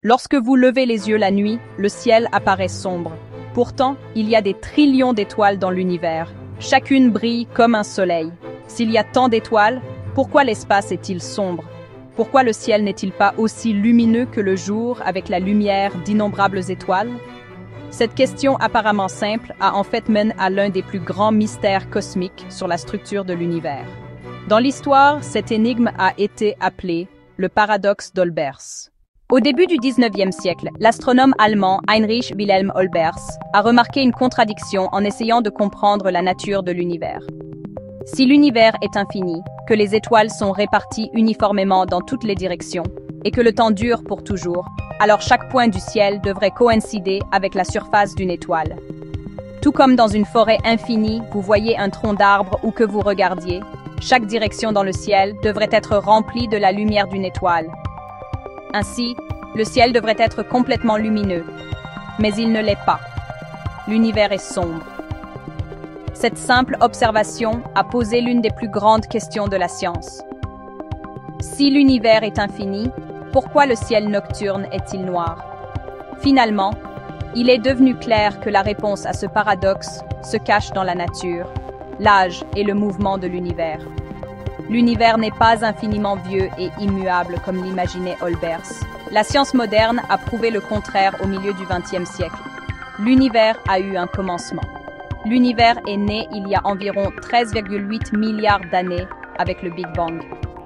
Lorsque vous levez les yeux la nuit, le ciel apparaît sombre. Pourtant, il y a des trillions d'étoiles dans l'univers. Chacune brille comme un soleil. S'il y a tant d'étoiles, pourquoi l'espace est-il sombre? Pourquoi le ciel n'est-il pas aussi lumineux que le jour avec la lumière d'innombrables étoiles? Cette question apparemment simple a en fait mené à l'un des plus grands mystères cosmiques sur la structure de l'univers. Dans l'histoire, cette énigme a été appelée le paradoxe d'Olbers. Au début du 19e siècle, l'astronome allemand Heinrich Wilhelm Olbers a remarqué une contradiction en essayant de comprendre la nature de l'univers. Si l'univers est infini, que les étoiles sont réparties uniformément dans toutes les directions, et que le temps dure pour toujours, alors chaque point du ciel devrait coïncider avec la surface d'une étoile. Tout comme dans une forêt infinie, vous voyez un tronc d'arbre où que vous regardiez, chaque direction dans le ciel devrait être remplie de la lumière d'une étoile. Ainsi, le ciel devrait être complètement lumineux, mais il ne l'est pas. L'univers est sombre. Cette simple observation a posé l'une des plus grandes questions de la science. Si l'univers est infini, pourquoi le ciel nocturne est-il noir? Finalement, il est devenu clair que la réponse à ce paradoxe se cache dans la nature, l'âge et le mouvement de l'univers. L'univers n'est pas infiniment vieux et immuable comme l'imaginait Olbers. La science moderne a prouvé le contraire au milieu du XXe siècle. L'univers a eu un commencement. L'univers est né il y a environ 13,8 milliards d'années avec le Big Bang.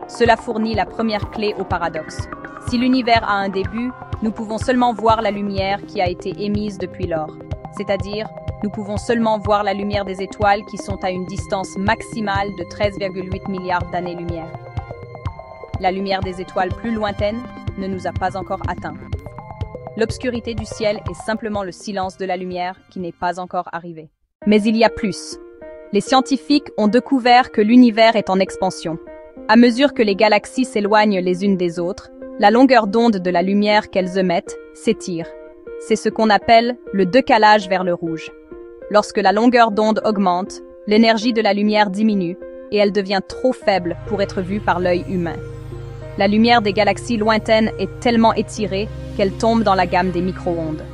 Cela fournit la première clé au paradoxe. Si l'univers a un début, nous pouvons seulement voir la lumière qui a été émise depuis lors. C'est-à-dire, nous pouvons seulement voir la lumière des étoiles qui sont à une distance maximale de 13,8 milliards d'années-lumière. La lumière des étoiles plus lointaines ne nous a pas encore atteints. L'obscurité du ciel est simplement le silence de la lumière qui n'est pas encore arrivé. Mais il y a plus. Les scientifiques ont découvert que l'univers est en expansion. À mesure que les galaxies s'éloignent les unes des autres, la longueur d'onde de la lumière qu'elles émettent s'étire. C'est ce qu'on appelle le décalage vers le rouge. Lorsque la longueur d'onde augmente, l'énergie de la lumière diminue et elle devient trop faible pour être vue par l'œil humain. La lumière des galaxies lointaines est tellement étirée qu'elle tombe dans la gamme des micro-ondes.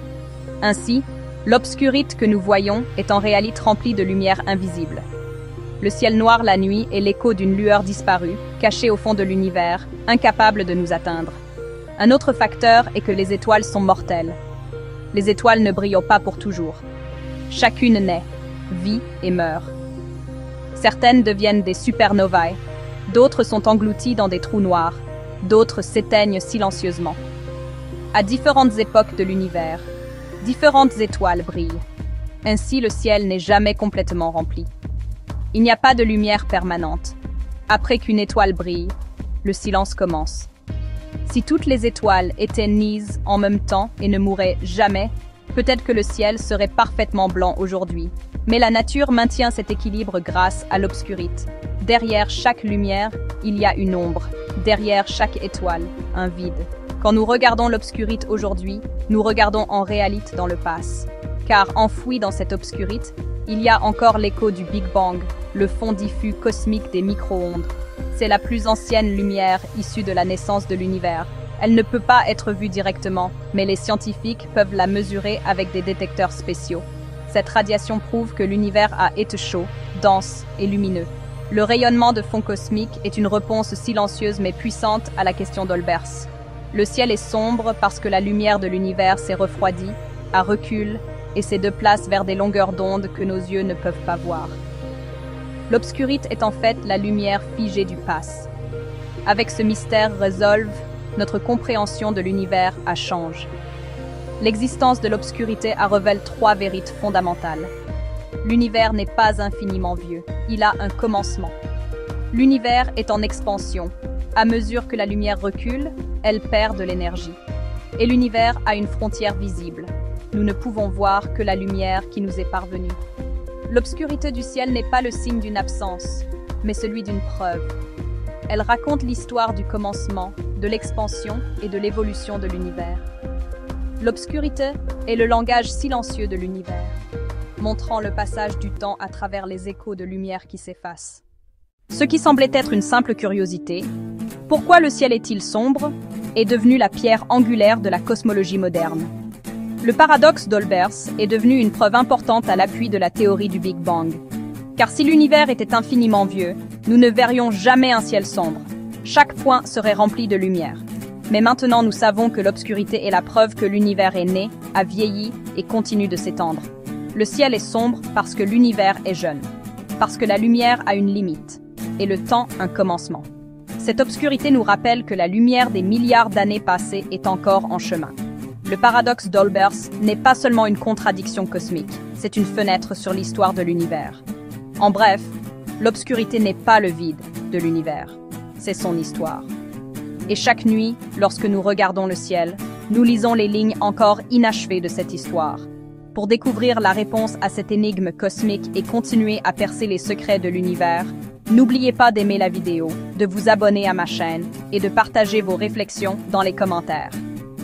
Ainsi, l'obscurité que nous voyons est en réalité remplie de lumière invisible. Le ciel noir la nuit est l'écho d'une lueur disparue, cachée au fond de l'univers, incapable de nous atteindre. Un autre facteur est que les étoiles sont mortelles. Les étoiles ne brillent pas pour toujours. Chacune naît, vit et meurt. Certaines deviennent des supernovae, d'autres sont englouties dans des trous noirs, d'autres s'éteignent silencieusement. À différentes époques de l'univers, différentes étoiles brillent. Ainsi, le ciel n'est jamais complètement rempli. Il n'y a pas de lumière permanente. Après qu'une étoile brille, le silence commence. Si toutes les étoiles étaient nises en même temps et ne mouraient jamais, peut-être que le ciel serait parfaitement blanc aujourd'hui. Mais la nature maintient cet équilibre grâce à l'obscurité. Derrière chaque lumière, il y a une ombre. Derrière chaque étoile, un vide. Quand nous regardons l'obscurité aujourd'hui, nous regardons en réalité dans le passé. Car enfoui dans cette obscurité, il y a encore l'écho du Big Bang, le fond diffus cosmique des micro-ondes. C'est la plus ancienne lumière issue de la naissance de l'univers. Elle ne peut pas être vue directement, mais les scientifiques peuvent la mesurer avec des détecteurs spéciaux. Cette radiation prouve que l'univers a été chaud, dense et lumineux. Le rayonnement de fond cosmique est une réponse silencieuse mais puissante à la question d'Olbers. Le ciel est sombre parce que la lumière de l'univers s'est refroidie, à recul, et se déplace vers des longueurs d'onde que nos yeux ne peuvent pas voir. L'obscurité est en fait la lumière figée du passé. Avec ce mystère résolve, notre compréhension de l'univers a changé. L'existence de l'obscurité a révélé trois vérités fondamentales. L'univers n'est pas infiniment vieux, il a un commencement. L'univers est en expansion. À mesure que la lumière recule, elle perd de l'énergie. Et l'univers a une frontière visible. Nous ne pouvons voir que la lumière qui nous est parvenue. L'obscurité du ciel n'est pas le signe d'une absence, mais celui d'une preuve. Elle raconte l'histoire du commencement, de l'expansion et de l'évolution de l'univers. L'obscurité est le langage silencieux de l'univers, montrant le passage du temps à travers les échos de lumière qui s'effacent. Ce qui semblait être une simple curiosité, pourquoi le ciel est-il sombre? est devenu la pierre angulaire de la cosmologie moderne. Le paradoxe d'Olbers est devenu une preuve importante à l'appui de la théorie du Big Bang. Car si l'univers était infiniment vieux, nous ne verrions jamais un ciel sombre. Chaque point serait rempli de lumière. Mais maintenant, nous savons que l'obscurité est la preuve que l'univers est né, a vieilli et continue de s'étendre. Le ciel est sombre parce que l'univers est jeune, parce que la lumière a une limite, et le temps un commencement. Cette obscurité nous rappelle que la lumière des milliards d'années passées est encore en chemin. Le paradoxe d'Olbers n'est pas seulement une contradiction cosmique, c'est une fenêtre sur l'histoire de l'univers. En bref, l'obscurité n'est pas le vide de l'univers, c'est son histoire. Et chaque nuit, lorsque nous regardons le ciel, nous lisons les lignes encore inachevées de cette histoire. Pour découvrir la réponse à cette énigme cosmique et continuer à percer les secrets de l'univers, n'oubliez pas d'aimer la vidéo, de vous abonner à ma chaîne et de partager vos réflexions dans les commentaires.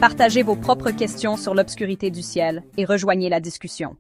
Partagez vos propres questions sur l'obscurité du ciel et rejoignez la discussion.